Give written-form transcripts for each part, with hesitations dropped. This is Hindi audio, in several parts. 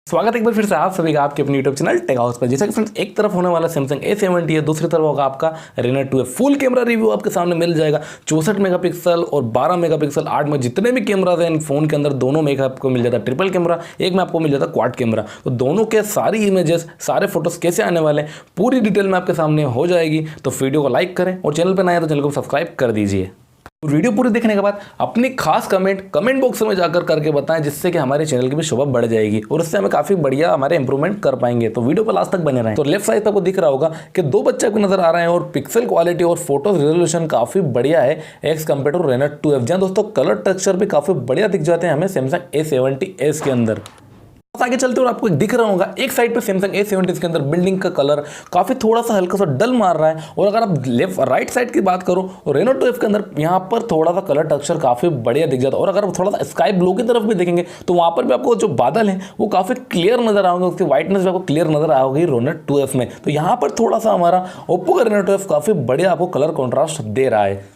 स्वागत है एक बार फिर से आप सभी का आपके अपने यूट्यूब चैनल टेक हाउस पर। जैसा कि फ्रेंड्स एक तरफ होने वाला सैमसंग A70 है, दूसरी तरफ होगा आपका Reno 2 है। फुल कैमरा रिव्यू आपके सामने मिल जाएगा। 64 मेगापिक्सल और 12 मेगापिक्सल 8 में जितने भी कैमराज हैं इन फोन के अंदर दोनों में एक आपको मिल जाता है ट्रिपल कैमरा, एक में आपको मिल जाता है क्वाड कैमरा। तो दोनों के सारी इमेजेस सारे फोटोज कैसे आने वाले हैं पूरी डिटेल में आपके सामने हो जाएगी। तो वीडियो को लाइक करें और चैनल पर नया है तो चैनल को सब्सक्राइब कर दीजिए। वीडियो पूरी देखने के बाद अपनी खास कमेंट बॉक्स में जाकर करके बताएं, जिससे कि हमारे चैनल की भी शोभा बढ़ जाएगी और उससे हमें काफी बढ़िया हमारे इंप्रूवमेंट कर पाएंगे। तो वीडियो पर लास्ट तक बने रहें। तो लेफ्ट साइड पर आपको दिख रहा होगा कि दो बच्चे आपको नजर आ रहे हैं और पिक्सल क्वालिटी और फोटो रेजोल्यूशन काफी बढ़िया है as compare to Reno 2F। जहां दोस्तों कलर टेक्सचर भी काफी बढ़िया दिख जाते हैं हमें सैमसंग A70s के अंदर। आगे चलते और आपको दिख रहा होगा एक साइड पे सैमसंग A70s के अंदर बिल्डिंग का कलर काफी थोड़ा सा हल्का सा डल मार रहा है। और अगर आप लेफ्ट राइट साइड की बात करो और Reno 2F के अंदर यहाँ पर थोड़ा सा कलर टेक्सचर काफी बढ़िया दिख जाता है। और अगर आप थोड़ा सा स्काई ब्लू की तरफ भी देखेंगे तो वहां पर भी आपको जो बादल हैं वो काफी क्लियर नजर आओगे, उसकी व्हाइटनेस भी आपको क्लियर नजर आओगी Reno 2F में। तो यहाँ पर थोड़ा सा हमारा Oppo का Reno 2F काफी बढ़िया आपको कलर कॉन्ट्रास्ट दे रहा है।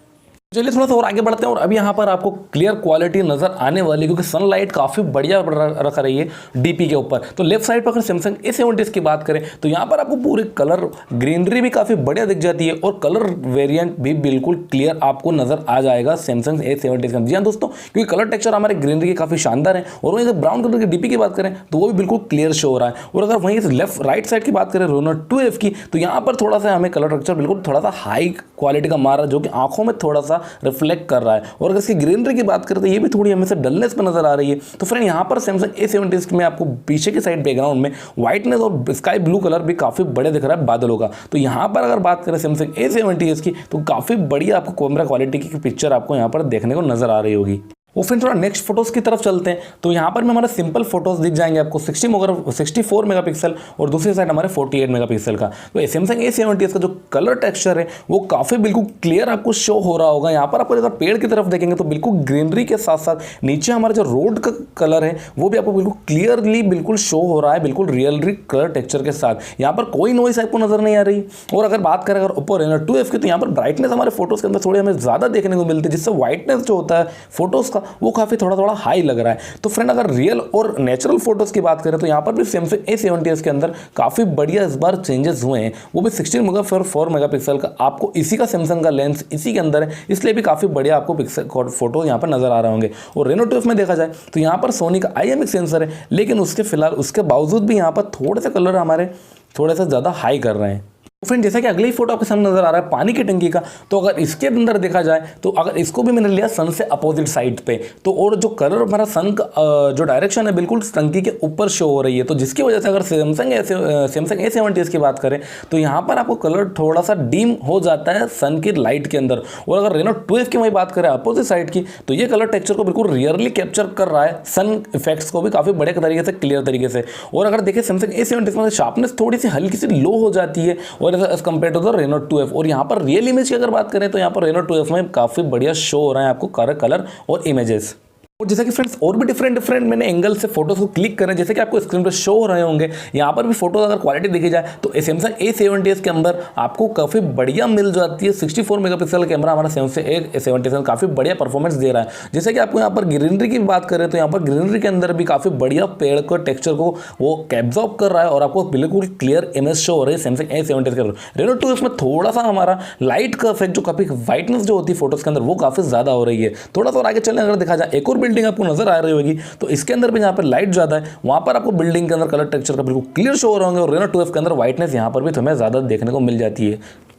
चलिए थोड़ा सा और आगे बढ़ते हैं और अभी यहाँ पर आपको क्लियर क्वालिटी नजर आने वाली, क्योंकि सनलाइट काफी बढ़िया रख रही है डीपी के ऊपर। तो लेफ्ट साइड पर अगर सैमसंग A70s की बात करें तो यहाँ पर आपको पूरी कलर ग्रीनरी भी काफी बढ़िया दिख जाती है और कलर वेरिएंट भी बिल्कुल क्लियर आपको नजर आ जाएगा सैमसंग A70s का। जी हाँ दोस्तों, क्योंकि कलर टेक्सचर हमारे ग्रीनरी के काफी शानदार है। और वहीं ब्राउन कलर की डीपी की बात करें तो वो भी बिल्कुल क्लियर शो हो रहा है। और अगर वहीं लेफ्ट राइट साइड की बात करें Reno 2F की तो यहाँ पर थोड़ा सा हमें कलर टेक्सचर बिल्कुल थोड़ा सा हाई क्वालिटी का मार रहा है, जो कि आंखों में थोड़ा सा रिफ्लेक्ट कर रहा है। और अगर इसकी ग्रीनरी की बात करें तो ये भी थोड़ी हमें से डलनेस पे नजर आ रही है। तो फ्रेंड यहाँ पर सैमसंग A70s में आपको पीछे की साइड बैकग्राउंड में व्हाइटनेस और स्काई ब्लू कलर भी काफी बढ़िया दिख रहा है बादलों का। तो यहाँ पर अगर बात करें सैमसंग A70s की तो काफी बढ़िया आपको कैमरा क्वालिटी की पिक्चर आपको यहाँ पर देखने को नजर आ रही होगी। वो फिर थोड़ा नेक्स्ट फोटोज की तरफ चलते हैं। तो यहाँ पर हमारे सिंपल फोटोज दिख जाएंगे आपको 64 मेगापिक्सल और दूसरी साइड हमारे 48 मेगापिक्सल का। तो सैमसंग A70s का जो कलर टेक्सचर है वो काफी बिल्कुल क्लियर आपको शो हो रहा होगा। यहाँ पर आपको अगर पेड़ की तरफ देखेंगे तो बिल्कुल ग्रीनरी के साथ साथ नीचे हमारा जो रोड का कलर है वो भी आपको बिल्कुल क्लियरली बिल्कुल शो हो रहा है, बिल्कुल रियलरी कलर टेक्सचर के साथ। यहाँ पर कोई नॉइस आपको नजर नहीं आ रही। और अगर बात करें अगर Oppo Reno 2F की तो यहाँ पर ब्राइटनेस हमारे फोटोज के अंदर थोड़ी हमें ज्यादा देखने को मिलती है, जिससे व्हाइटनेस जो होता है फोटोज का वो काफी थोड़ा हाई लग रहा है। तो फ्रेंड अगर रियल और नेचुरल फोटोज की बात करें तो यहाँ पर भी सैमसंग A70s के अंदर काफी बढ़िया इस बार चेंजेस हुए हैं। वो भी 16 मेगापिक्सल का आपको इसी का सैमसंग का लेंस इसी के अंदर है, इसलिए भी काफी बढ़िया आपको पिक्सल फोटो यहाँ पर नजर आ रहे होंगे। और Reno 2F में देखा जाए तो यहाँ पर सोनी का IMX सेंसर है, लेकिन उसके फिलहाल उसके बावजूद भी यहाँ पर थोड़े से कलर हमारे थोड़े से ज्यादा हाई कर रहे हैं। फ्रेंड जैसा कि अगली फोटो आपके सामने नजर आ रहा है पानी की टंकी का, तो अगर इसके अंदर देखा जाए तो अगर इसको भी मैंने लिया सन से अपोजिट साइड पे, तो और जो कलर हमारा सन का जो डायरेक्शन है बिल्कुल टंकी के ऊपर शो हो रही है। तो जिसकी वजह से अगर सैमसंग A70s की बात करें तो यहाँ पर आपको कलर थोड़ा सा डीम हो जाता है सन की लाइट के अंदर। और अगर Reno 2F की वही बात करें अपोजिट साइड की तो ये कलर टेक्सचर को बिल्कुल रियरली कैप्चर कर रहा है, सन इफेक्ट्स को भी काफी बढ़िया तरीके से क्लियर तरीके से। और अगर देखिए सैमसंग A70s में शार्पनेस थोड़ी सी हल्की सी लो हो जाती है और as compare to Reno 2F। और यहाँ पर रियल इमेज की अगर बात करें तो यहाँ पर Reno 2F में काफी बढ़िया शो हो रहा है आपको कलर और इमेजेस। और जैसे कि फ्रेंड्स और भी डिफरेंट मैंने एंगल से फोटोज को क्लिक करें, जैसे कि आपको स्क्रीन पर शो हो रहे होंगे। यहाँ पर भी फोटोज अगर क्वालिटी देखी जाए तो सैमसंग A70s के अंदर आपको काफी बढ़िया मिल जाती है। 64 मेगापिक्सल कैमरा हमारा सैमसंग A70s में काफी बढ़िया परफॉर्मेंस दे रहा है। जैसे कि आपको यहाँ पर ग्रीनरी की बात करें तो यहाँ पर ग्रीनरी के अंदर भी काफी बढ़िया पेड़ को टेक्सचर को वो एब्जॉर्ब कर रहा है और आपको बिल्कुल क्लियर इमेज शो हो रही है सैमसंग A70s के अंदर। Reno 2F में थोड़ा सा हमारा लाइट का इफेक्ट जो काफी व्हाइटनेस जो होती है फोटोज के अंदर वो काफी ज्यादा हो रही है। थोड़ा सा और आगे चलने अगर देखा जाए एक और बिल्डिंग आपको नजर आ रही होगी, तो इसके अंदर भी जहाँ पर लाइट ज्यादा है वहां पर आपको बिल्डिंग के अंदर कलर टेक्सचर का बिल्कुल क्लियर शो हो रहे होंगे। और Reno 2F के अंदर व्हाइटनेस यहाँ पर भी हमें ज्यादा देखने को मिल जाती है।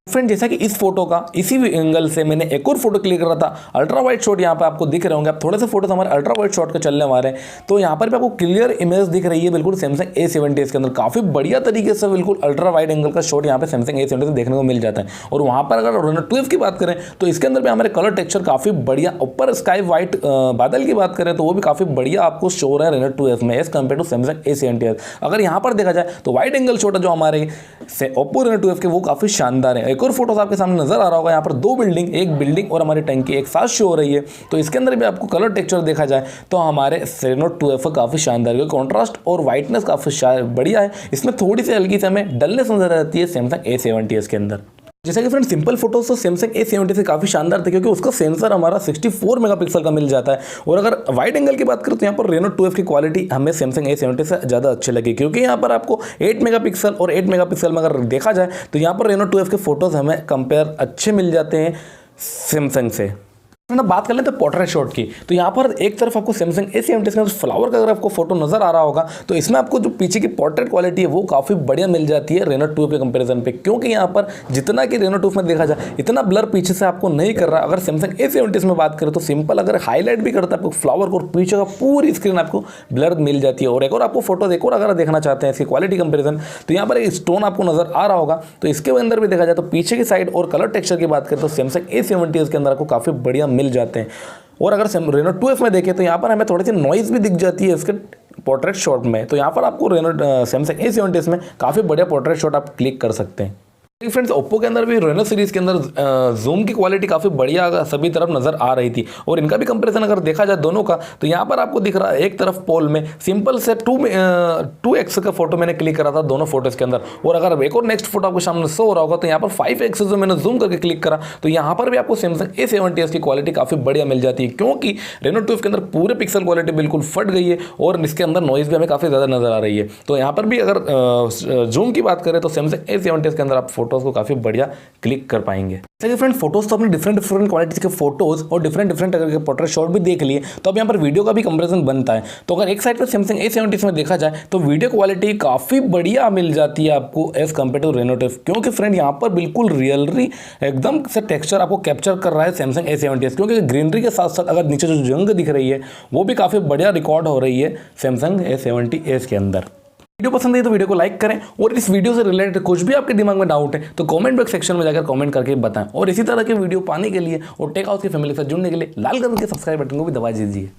फ्रेंड जैसा कि इस फोटो का इसी एंगल से मैंने एक और फोटो क्लिक करा था अल्ट्रा वाइड शॉट, यहाँ पे आपको दिख रहे होंगे। आप थोड़े से फोटोज हमारे अल्ट्रा वाइड शॉट के चलने वाले हैं, तो यहाँ पर भी आपको क्लियर इमेज दिख रही है बिल्कुल सैमसंग A70s के अंदर। काफी बढ़िया तरीके से बिल्कुल अल्ट्रा वाइड एंगल का शॉट यहाँ पे सैमसंग A70s देखने को मिल जाता है। और वहाँ पर अगर Reno 2F की बात करें तो इसके अंदर भी हमारे कलर टेक्सचर काफी बढ़िया, ऊपर स्काई व्हाइट बादल की बात करें तो वो भी काफी बढ़िया आपको शो हो रहा है Reno 2F में as compare to Samsung A70s। अगर यहाँ पर देखा जाए तो वाइड एंगल शॉट जो हमारे Oppo Reno 2F के वो काफी शानदार है। एक और फोटोज आपके सामने नजर आ रहा होगा, यहाँ पर दो बिल्डिंग, एक बिल्डिंग और हमारी टंकी एक साथ शो हो रही है। तो इसके अंदर भी आपको कलर टेक्सचर देखा जाए तो हमारे Reno 2F काफी शानदार है, कॉन्ट्रास्ट और व्हाइटनेस काफी बढ़िया है। इसमें थोड़ी सी हल्की से हमें डलनेस नजर आती है सैमसंग A70s के अंदर। जैसा कि फ्रेंड सिंपल फोटोज तो सैमसंग A70 से काफ़ी शानदार थे, क्योंकि उसका सेंसर हमारा 64 मेगापिक्सल का मिल जाता है। और अगर वाइड एंगल की बात करें तो यहाँ पर Reno 2F की क्वालिटी हमें सैमसंग A70 से ज़्यादा अच्छी लगी, क्योंकि यहाँ पर आपको 8 मेगापिक्सल और 8 मेगापिक्सल में अगर देखा जाए तो यहाँ पर Reno 2F के फोटोज़ हमें कंपेयर अच्छे मिल जाते हैं सैमसंग से। ना बात कर लेते हैं पोर्ट्रेट शॉट की, तो यहाँ पर एक तरफ आपको सैमसंग A70 का फ्लावर का अगर आपको फोटो नजर आ रहा होगा तो इसमें आपको जो पीछे की पोर्ट्रेट क्वालिटी है वो काफ़ी बढ़िया मिल जाती है Reno 2 के कंपैरिजन पे, क्योंकि यहाँ पर जितना कि Reno 2 में देखा जाए इतना ब्लर पीछे से आपको नहीं कर रहा। अगर सैमसंग A70 में बात करें तो सिंपल अगर हाईलाइट भी करता है आपको फ्लावर को और पीछे का पूरी स्क्रीन आपको ब्लर मिल जाती है। और एक और आपको फोटो एक और अगर देखना चाहते हैं इसकी क्वालिटी कंपेरिजन, तो यहाँ पर एक स्टोन आपको नजर आ रहा होगा, तो इसके अंदर भी देखा जाए तो पीछे की साइड और कलर टेक्सचर की बात करें तो सैमसंग A70 के अंदर आपको काफ़ी बढ़िया मिल जाते हैं। और अगर Reno 2F में देखें तो यहाँ पर हमें थोड़ी सी नॉइज़ भी दिख जाती है इसके पोर्ट्रेट शॉट में, तो यहाँ पर आपको सैमसंग A70 में काफ़ी बढ़िया पोर्ट्रेट शॉट आप क्लिक कर सकते हैं। फ्रेंड्स ओप्पो के अंदर भी Reno सीरीज़ के अंदर जूम की क्वालिटी काफ़ी बढ़िया सभी तरफ नज़र आ रही थी, और इनका भी कंपैरिजन अगर देखा जाए दोनों का तो यहाँ पर आपको दिख रहा है एक तरफ पोल में सिंपल से 2x का फोटो मैंने क्लिक करा था दोनों फोटोज़ के अंदर, और अगर एक और नेक्स्ट फोटो आपको सामने शो हो रहा होगा तो यहाँ पर 5x जो मैंने जूम करके क्लिक करा तो यहाँ पर भी आपको सैमसंग A70 की क्वालिटी काफ़ी बढ़िया मिल जाती है, क्योंकि Reno 2 के अंदर पूरे पिक्सल क्वालिटी बिल्कुल फट गई है और इसके अंदर नॉइज़ भी हमें काफ़ी ज़्यादा नज़र आ रही है। तो यहाँ पर भी अगर जूम की बात करें तो सैमसंग A70 के अंदर आप फोटोज़ को काफ़ी बढ़िया क्लिक कर पाएंगे। जैसे कि फ्रेंड फोटोज तो अपने डिफरेंट क्वालिटी के फोटोज और डिफरेंट अगर के पोर्ट्रेट शॉट भी देख लिए, तो अब यहाँ पर वीडियो का भी कंपैरिजन बनता है। तो अगर एक साइड पर सैमसंग A70 में देखा जाए तो वीडियो क्वालिटी काफ़ी बढ़िया मिल जाती है आपको एज कम्पेयर टू Reno 2, क्योंकि फ्रेंड यहाँ पर बिल्कुल रियलरी एकदम से टेक्सचर आपको कैप्चर कर रहा है सैमसंग A70, क्योंकि ग्रीनरी के साथ साथ अगर नीचे जो जंग दिख रही है वो भी काफ़ी बढ़िया रिकॉर्ड हो रही है सैमसंग A70 के अंदर। वीडियो पसंद है तो वीडियो को लाइक करें, और इस वीडियो से रिलेटेड कुछ भी आपके दिमाग में डाउट है तो कमेंट बॉक्स सेक्शन में जाकर कमेंट करके बताएं, और इसी तरह के वीडियो पाने के लिए और टेक हाउस की फैमिली के साथ जुड़ने के लिए लाल कलर के सब्सक्राइब बटन को भी दबा दीजिए।